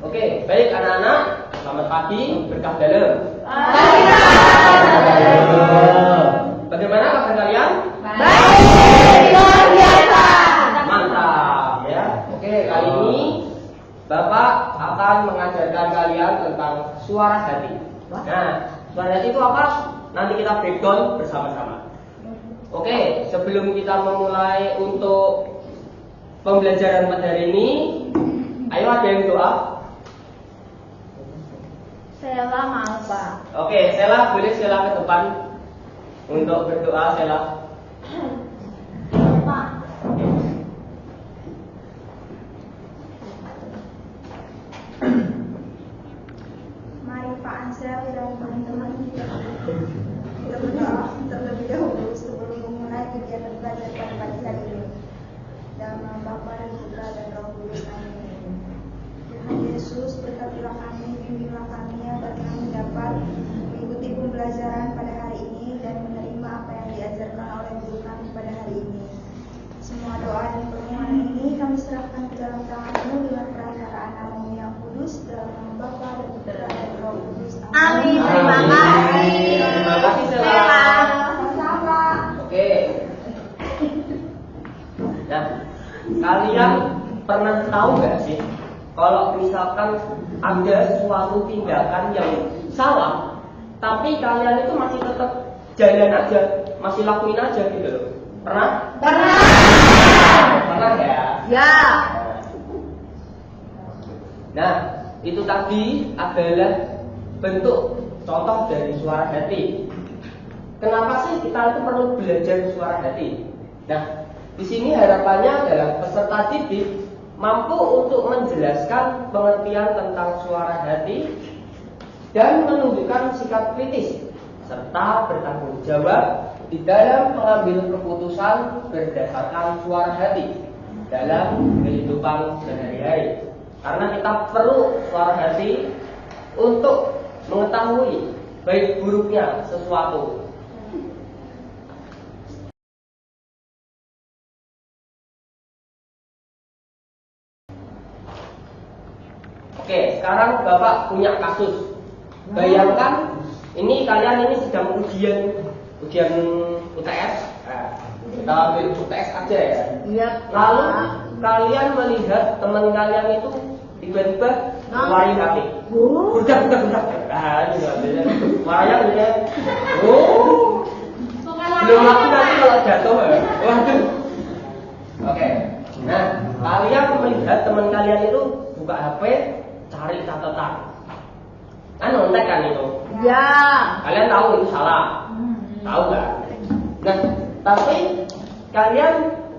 Oke, baik anak-anak, selamat pagi, berkah dalam. Bagaimana kabar kalian? Baik, luar biasa. Mantap ya. Oke, kali ini Bapak akan mengajarkan kalian tentang suara hati. Nah, suara hati itu apa? Nanti kita breakdown bersama-sama. Oke, sebelum kita memulai untuk pembelajaran pada hari ini, ayo ada yang doa. Sela mau Pak. Oke, Sela boleh Sela ke depan untuk berdoa, Sela. Pak. Mari Pak Ansel dan teman-teman kita berdoa terlebih dahulu sebelum memulai kegiatan belajar pada pagi hari ini. Dalam nama Bapa dan Putra dan Roh Kudus. Amin. Tuhan Yesus, berkatilah kami, bimbinglah kami agar kami dapat mengikuti pembelajaran pada hari ini dan menerima apa yang diajarkan oleh guru kami pada hari ini. Semua doa dan permohonan ini kami serahkan ke dalam tangan-Mu dengan perantaraan nama-Mu yang kudus, dalam nama Bapa dan Putra dan Roh Kudus. Amin. Terima kasih. Terima kasih Sela. Sama-sama. Oke. Nah, kalian pernah tahu nggak sih kalau misalkan ada suatu tindakan yang salah, tapi kalian itu masih tetap jalan aja, masih lakuin aja gitu loh. Pernah? Pernah. Pernah ya? Ya. Nah, itu tadi adalah bentuk contoh dari suara hati. Kenapa sih kita itu perlu belajar suara hati? Nah, di sini harapannya adalah peserta didik mampu untuk menjelaskan pengertian tentang suara hati dan menunjukkan sikap kritis serta bertanggung jawab di dalam mengambil keputusan berdasarkan suara hati dalam kehidupan sehari-hari. Karena kita perlu suara hati untuk mengetahui baik buruknya sesuatu. Oke, sekarang Bapak punya kasus. Bayangkan ini kalian ini sedang ujian UTS. Nah, kita ambil UTS aja ya. Iya. Lalu kalian melihat teman kalian itu tiba-tiba ngeluarin HP. Budak. Ah, ini nggak wayang ya. Oh. Belum lagi nanti kalau jatuh ya. Waduh. Oke. Nah, kalian melihat teman kalian itu buka HP, cari catatan. Kan nontek kan itu. Ya. Kalian tahu itu salah. Tahu nggak? Nah, tapi kalian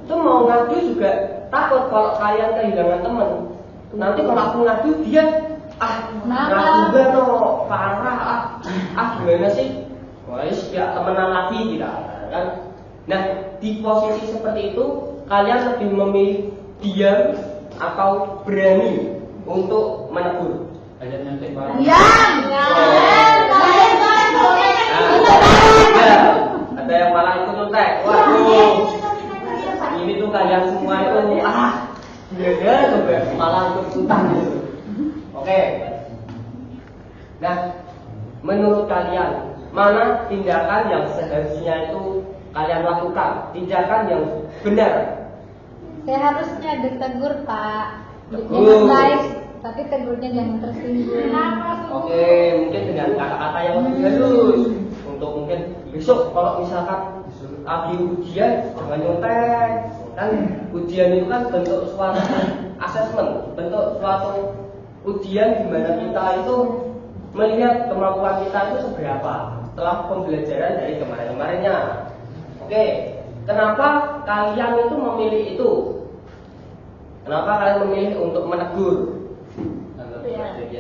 tuh mau ngadu juga takut kalau kalian kehilangan teman. Nanti kalau aku ngadu dia ngadu gue no parah gimana sih? Wah, ya temenan lagi tidak kan? Nah, di posisi seperti itu kalian lebih memilih diam atau berani untuk menegur? Ada nanti bareng. Ya. Ada yang malah ikut nyontek. Waduh. Ini tuh kalian semua itu gila malah ikut ikutan gitu. Oke. Nah, menurut kalian mana tindakan yang seharusnya itu kalian lakukan? Tindakan yang benar. Seharusnya ditegur Pak, Tegur. dengan baik, tapi tegurnya jangan tersinggung. Oke, mungkin dengan kata-kata yang lebih halus. Untuk mungkin besok kalau misalkan lagi ujian jangan nyontek. Kan ujian itu kan bentuk suatu asesmen, bentuk suatu ujian di mana kita itu melihat kemampuan kita itu seberapa setelah pembelajaran dari kemarin-kemarinnya. Oke, kenapa kalian itu memilih itu? Kenapa kalian memilih untuk menegur?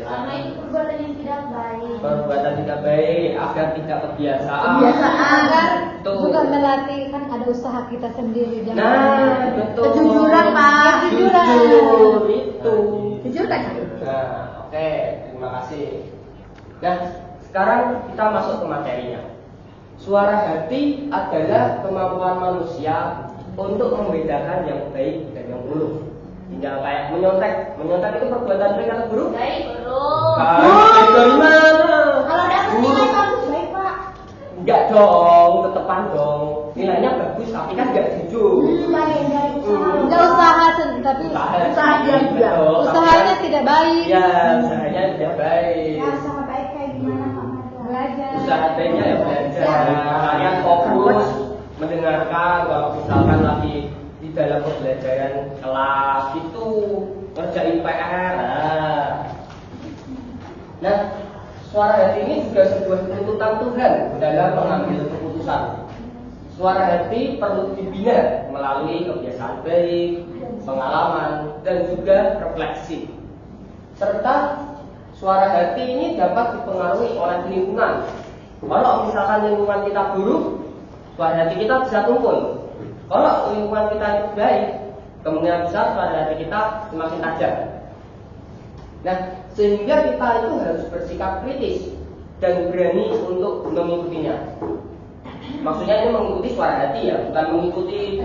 Karena itu perbuatan yang tidak baik. Perbuatan tidak baik agar tidak kebiasaan. Agar Betul. juga melatih, kan ada usaha kita sendiri. Jangan Nah, betul. Kejujuran, Pak. Jujur itu. Jujur kan? Nah, oke, terima kasih. Nah, sekarang kita masuk ke materinya. Suara hati adalah kemampuan manusia untuk membedakan yang baik dan yang buruk. Tinggal kayak menyontek. Menyontek itu perbuatan baik atau buruk? Baik, guru. Baik dari mana? Kalau dapat nilai bagus baik, Pak. Enggak dong, tetepan dong. Nilainya bagus tapi kan enggak jujur. Baik dari usaha. Enggak usaha tapi Usaha dia juga. usahanya tidak baik. Ya, usahanya tidak baik. Ya, usaha baik kayak gimana Pak Mada? Belajar. Usaha baiknya ya belajar. Kalian fokus mendengarkan kalau misalkan lagi di dalam pembelajaran kelas itu ngerjain PR. Nah, suara hati ini juga sebuah tuntutan Tuhan dalam mengambil keputusan. Suara hati perlu dibina melalui kebiasaan baik, pengalaman, dan juga refleksi. Serta suara hati ini dapat dipengaruhi oleh lingkungan. Kalau misalkan lingkungan kita buruk, suara hati kita bisa tumpul. Kalau lingkungan kita itu baik, kemungkinan besar suara hati kita semakin tajam. Nah, sehingga kita itu harus bersikap kritis dan berani untuk mengikutinya. Maksudnya ini mengikuti suara hati ya, bukan mengikuti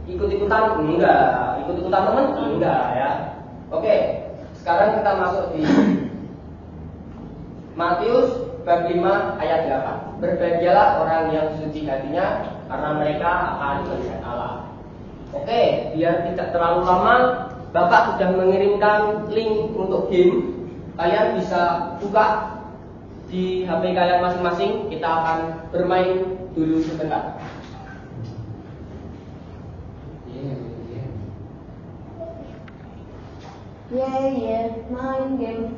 ikut-ikutan, enggak, ikut-ikutan teman, enggak ya. Oke, sekarang kita masuk di Matius bab 5 ayat 8. Berbahagialah orang yang suci hatinya, karena mereka akan melihat Allah. Oke, biar tidak terlalu lama, Bapak sudah mengirimkan link untuk game. Kalian bisa buka di HP kalian masing-masing. Kita akan bermain dulu sebentar. Main game.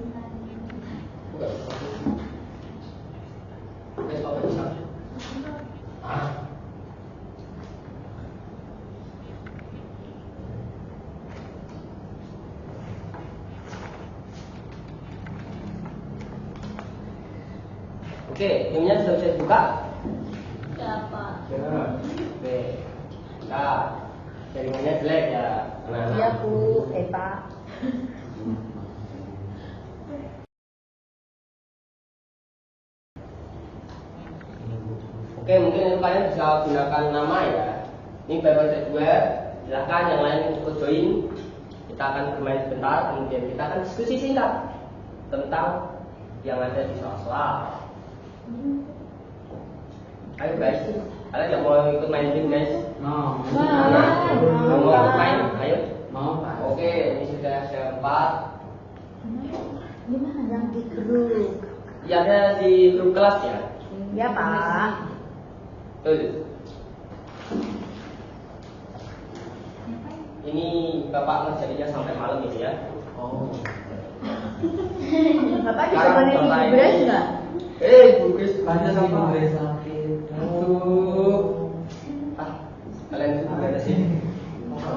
Oke, gamenya sudah bisa dibuka? Siapa? Ya. Oke. Nah, jaringannya jelek ya. Anak-anak. Iya, Bu. Pak. Oke, mungkin itu kalian bisa gunakan nama ya. Ini bapak kedua, silakan yang lain ikut join. Kita akan bermain sebentar, kemudian kita akan diskusi singkat tentang yang ada di soal-soal. Ayo guys, kalian yang mau ikut main game guys? Mau. Mau ikut main? Ayo. Mau, Pak. Oke, ini sudah ada 4. Gimana yang di grup? Ya ada di grup kelas ya. Ya, Pak. Tuh. Ini bapak ngerjainnya sampai malam ini ya. Oh. Bapak Sekarang ditemani bapak Ibu ini- Grace enggak? Bu Grace Banyak sama. sih gue sakit. Aduh. Kalian itu gimana sih?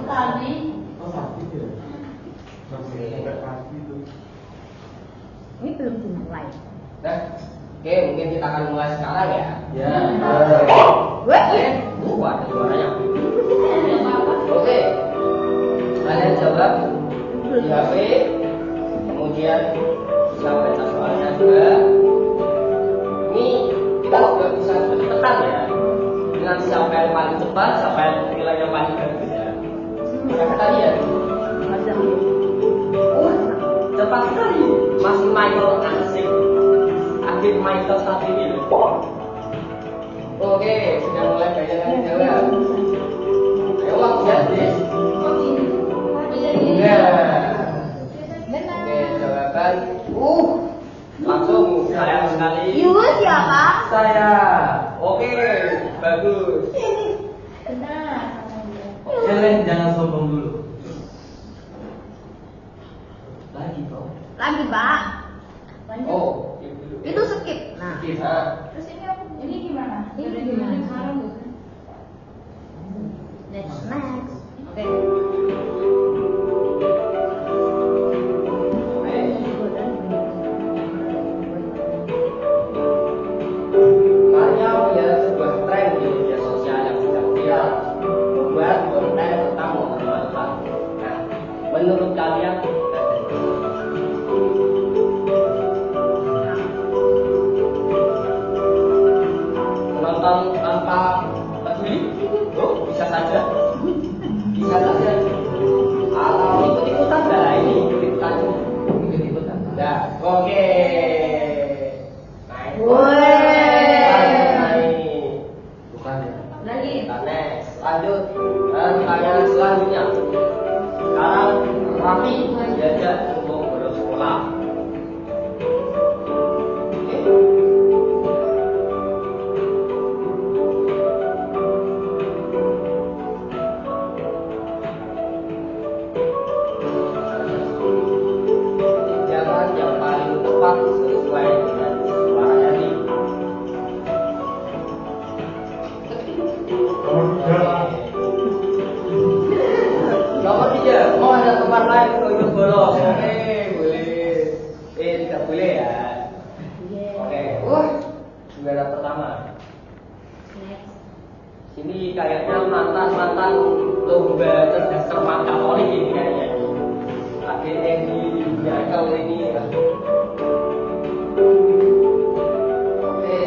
Tadi. Oh, sakit ya? Ini belum dimulai. Nah, oke mungkin kita akan mulai sekarang ya. Ya. Weh. Ada suaranya. Oke. Kalian jawab di HP, kemudian bisa baca soalnya juga. Ini kita juga bisa tekan ya. Dengan siapa yang paling cepat, siapa yang nilainya paling bagus ya. Yang tadi ya. Cepat sekali. Masih Michael asik. Akhir Michael saat ini. Oke, sudah mulai banyak yang jawab. Ayo waktu ya, Sis. Ya. Oke, jawaban. Langsung sayang sekali. Ibu siapa? Saya. Oke, bagus. Benar. Jangan sombong dulu. Lagi toh. Lagi, Pak. Oh, dulu. Itu skip. Nah. Nah, Terus ini gimana? Ini gimana? Next. Oke. Maria menjadi sebuah tren di media sosial yang sedang viral, membuat konten tentang mempermalukan. Nah, menurut kalian, menonton tanpa peduli? Oh, bisa saja. Bisa saja. Kalau tapi diajak untuk bolos sekolah. Oke. Jangan yang paling tepat sesuai dengan suara hati. Nomor 3, mau ada teman lain untuk bolos? Oke, boleh. Tidak boleh ya. Oke, juara pertama. Ini kayaknya mantan lomba cerdas cermat Katolik ini kayaknya. Akhirnya di kau ini. Oke.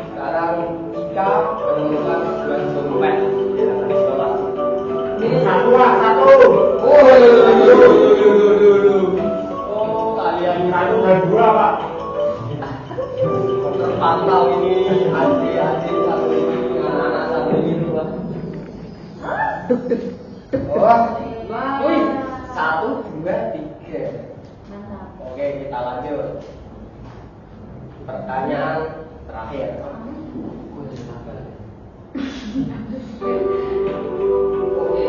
Sekarang jika menemukan sebuah dompet di dalam sekolah. Ini satu. Oh, kalian satu dan dua, Pak. Terpantau ini adik-adik satu ini, anak-anak satu ini dua. Oh, wih, 1, 2, 3. Oke, kita lanjut. Pertanyaan terakhir. Oke.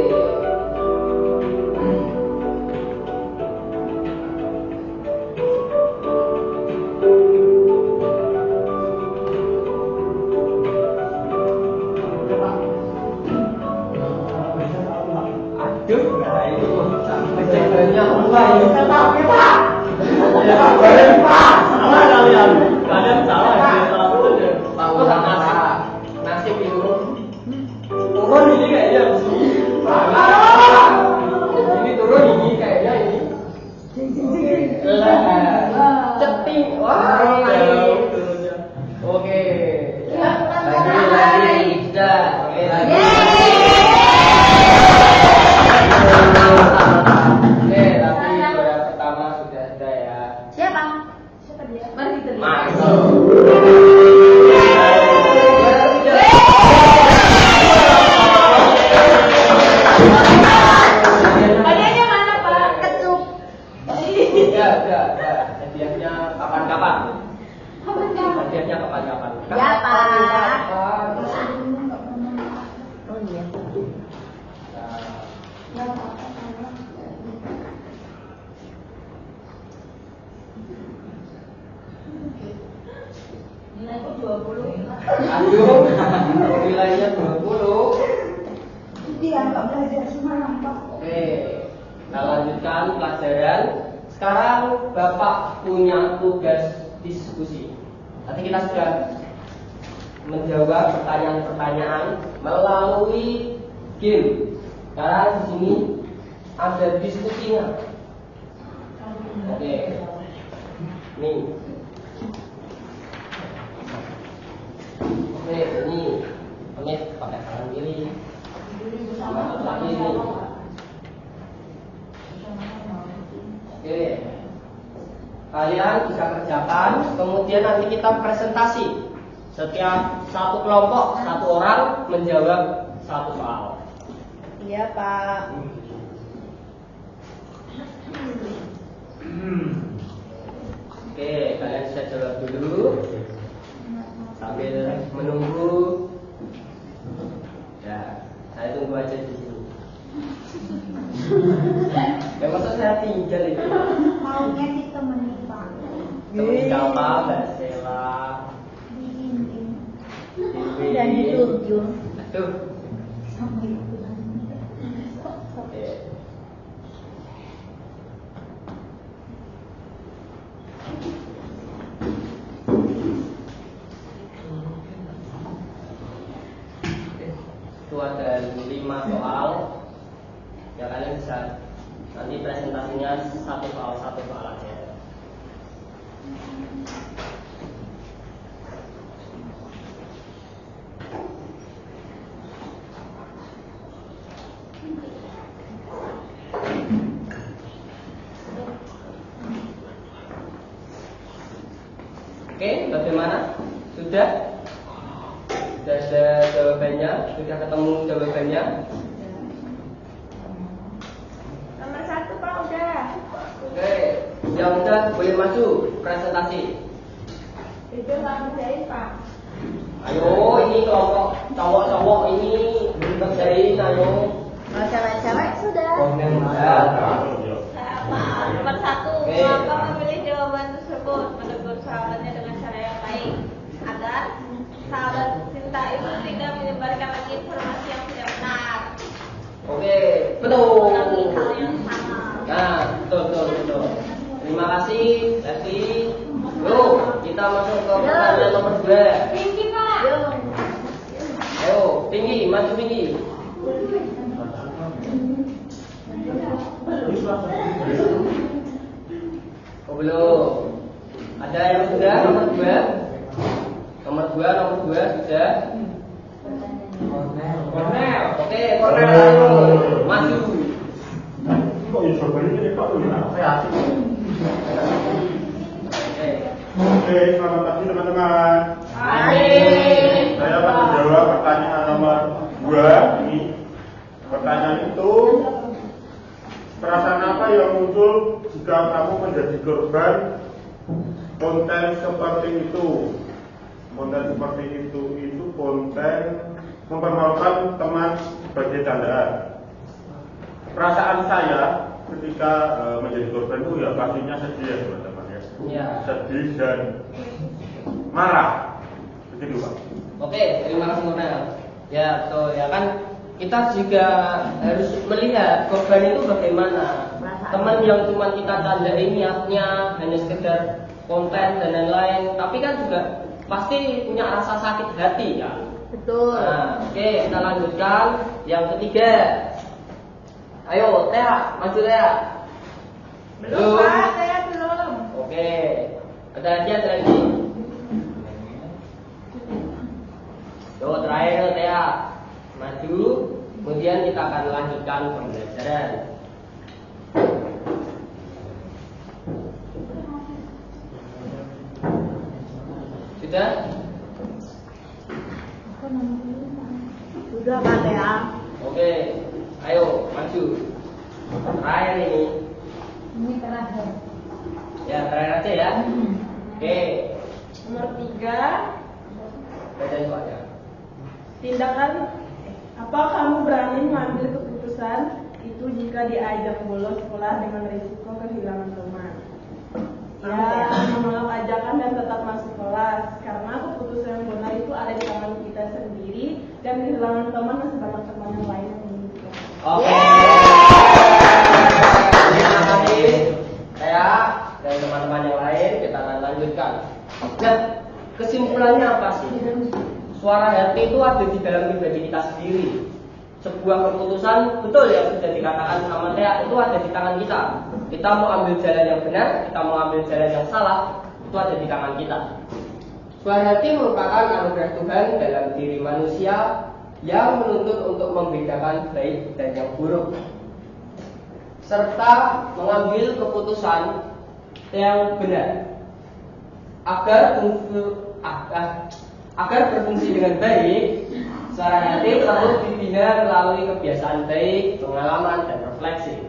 Aduh, nah itu jawabannya apa ini? Kita. Salah kalian. Kalian salah. Tahu nasib itu. Turun ini kayaknya sih. Ini turun ini kayaknya ini. Ceting. Wah, oke. Lagi sudah. Oke, lagi. Oke, tapi juara pertama sudah ada ya. Siapa? Siapa dia? Mari kita lihat. Masuk. Hadiahnya mana, Pak? Kecup. Udah. Hadiahnya kapan-kapan. Hadiahnya kapan-kapan. Ya, Pak. Oh iya. Ya, Pak. Nilai kok 20? Aduh, nilainya 20. Dia nggak belajar semalam, Pak. Oke, kita lanjutkan pelajaran. Sekarang Bapak punya tugas diskusi. Nanti kita sudah menjawab pertanyaan-pertanyaan melalui game. Sekarang di sini ada diskusinya. Oke, nih. Oke, ini pakai tangan kiri. Masuk lagi nih. Oke, kalian bisa kerjakan. Kemudian nanti kita presentasi. Setiap satu kelompok, satu orang menjawab satu soal. Iya, Pak. Oke, kalian bisa jawab dulu sambil menunggu. Ya, saya tunggu aja di sini. Ya masa saya tinggal itu. Maunya ditemenin, Pak. Temen siapa? Mbak Stella. Dibimbing. Dan diturjun. Tuh. Sama itu. Oke. Itu ada 5 soal. Ya kalian bisa nanti presentasinya satu soal aja. Oke, bagaimana? Sudah? Sudah ada jawabannya? Sudah ketemu jawabannya? Nomor 1 Pak udah. Oke, yang udah boleh maju presentasi. Itu langsung jahit Pak. Ayo, ini kelompok cowok-cowok ini kerjain, ayo. Kalau cewek-cewek sudah. Ya. Pak, nomor 1, Oke. Bapak memilih jawaban tersebut, menegur sahabatnya dengan cara yang baik agar sahabat cinta itu tidak menyebarkan lagi informasi yang tidak benar. Oke, betul. Mengalami hal yang sama. Nah, betul. Terima kasih, Leslie. Yuk, kita masuk ke pertanyaan nomor 2. Tinggi Pak. Ayo, tinggi, maju tinggi. Oh belum. Ada yang sudah nomor 2? Nomor 2 sudah. Kornel. Oke, Kornel ayo maju. Kok ya jawabannya ini Pak kreatif. Oke. Oke, selamat pagi teman-teman. Hai. Saya akan menjawab pertanyaan nomor 2 ini. Pertanyaan itu, perasaan apa yang muncul jika kamu menjadi korban konten seperti itu? Konten seperti itu konten mempermalukan teman sebagai candaan. Perasaan saya ketika menjadi korban itu ya pastinya sedih ya teman-teman ya. Ya. Sedih dan marah. Begitu Pak. Oke, terima kasih Kornel. Ya, betul ya kan kita juga harus melihat korban itu bagaimana. Teman yang cuma kita candain niatnya hanya sekedar konten dan lain-lain, tapi kan juga pasti punya rasa sakit hati ya. Betul. Nah, oke, kita lanjutkan yang ketiga. Ayo, Tea, maju Tea. Belum Pak, saya belum. Oke, ada lagi. Tuh, terakhir Tea, maju. Kemudian kita akan lanjutkan pembelajaran. Sudah? Sudah Pak ya. Oke, ayo maju. Terakhir ini. Ini terakhir. Ya, terakhir aja ya. Oke, Nomor 3, baca soalnya. tindakan apa kamu berani mengambil keputusan itu jika diajak bolos sekolah dengan risiko kehilangan teman? Ya, menolak ajakan dan tetap masuk kelas karena keputusan yang benar itu ada di tangan kita sendiri dan kehilangan teman dan sebanyak teman yang lain yang membutuhkan. Oke. Terima kasih saya dan teman-teman yang lain. Kita akan lanjutkan. Nah, kesimpulannya apa sih? Suara hati itu ada di dalam pribadi kita sendiri. Sebuah keputusan betul yang sudah dikatakan sama Tea itu ada di tangan kita. Kita mau ambil jalan yang benar, kita mau ambil jalan yang salah, itu ada di tangan kita. Suara hati merupakan anugerah Tuhan dalam diri manusia yang menuntut untuk membedakan baik dan yang buruk, serta mengambil keputusan yang benar agar berfungsi dengan baik. Suara hati perlu dibina melalui kebiasaan baik, pengalaman dan refleksi,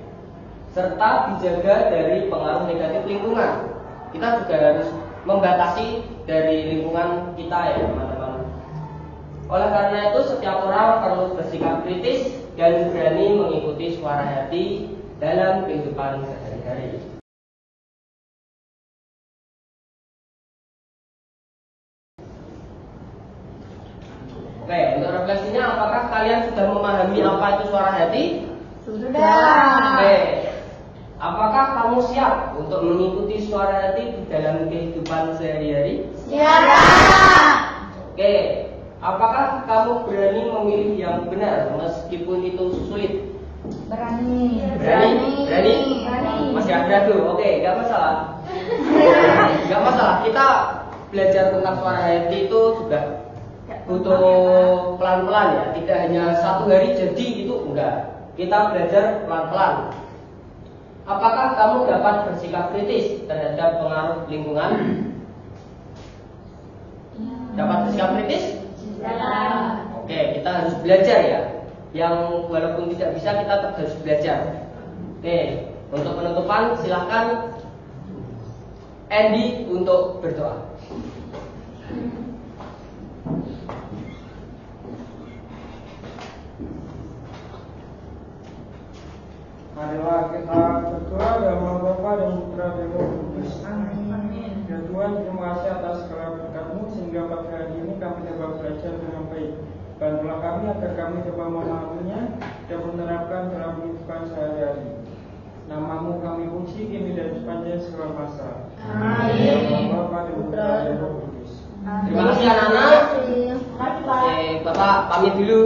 serta dijaga dari pengaruh negatif lingkungan. Kita juga harus membatasi dari lingkungan kita ya teman-teman. Oleh karena itu setiap orang perlu bersikap kritis dan berani mengikuti suara hati dalam kehidupan sehari-hari. Oke, untuk refleksinya apakah kalian sudah memahami apa itu suara hati? Sudah. Oke. Apakah kamu siap untuk mengikuti suara hati di dalam kehidupan sehari-hari? Siap. Oke. Apakah kamu berani memilih yang benar meskipun itu sulit? Berani. Berani? Masih ragu? Oke, nggak masalah. Nggak masalah. Kita belajar tentang suara hati itu juga butuh pelan-pelan ya. Tidak hanya satu hari jadi gitu, enggak. Kita belajar pelan-pelan. Apakah kamu dapat bersikap kritis terhadap pengaruh lingkungan? Dapat bersikap kritis? Ya. Oke, kita harus belajar ya. Yang walaupun tidak bisa kita tetap harus belajar. Oke, untuk penutupan silahkan Andy untuk berdoa. Marilah kita berdoa dalam nama Bapa dan Putra dan Roh Kudus. Amin. Ya Tuhan, terima kasih atas segala berkat-Mu sehingga pada hari ini kami dapat belajar dengan baik. Bantulah kami agar kami dapat memahaminya dan menerapkan dalam kehidupan sehari-hari. Nama-Mu kami puji kini dan sepanjang segala masa. Amin. Ya Bapa dan Putra dan Roh Kudus. Terima kasih anak-anak. Oke, Bapak pamit dulu.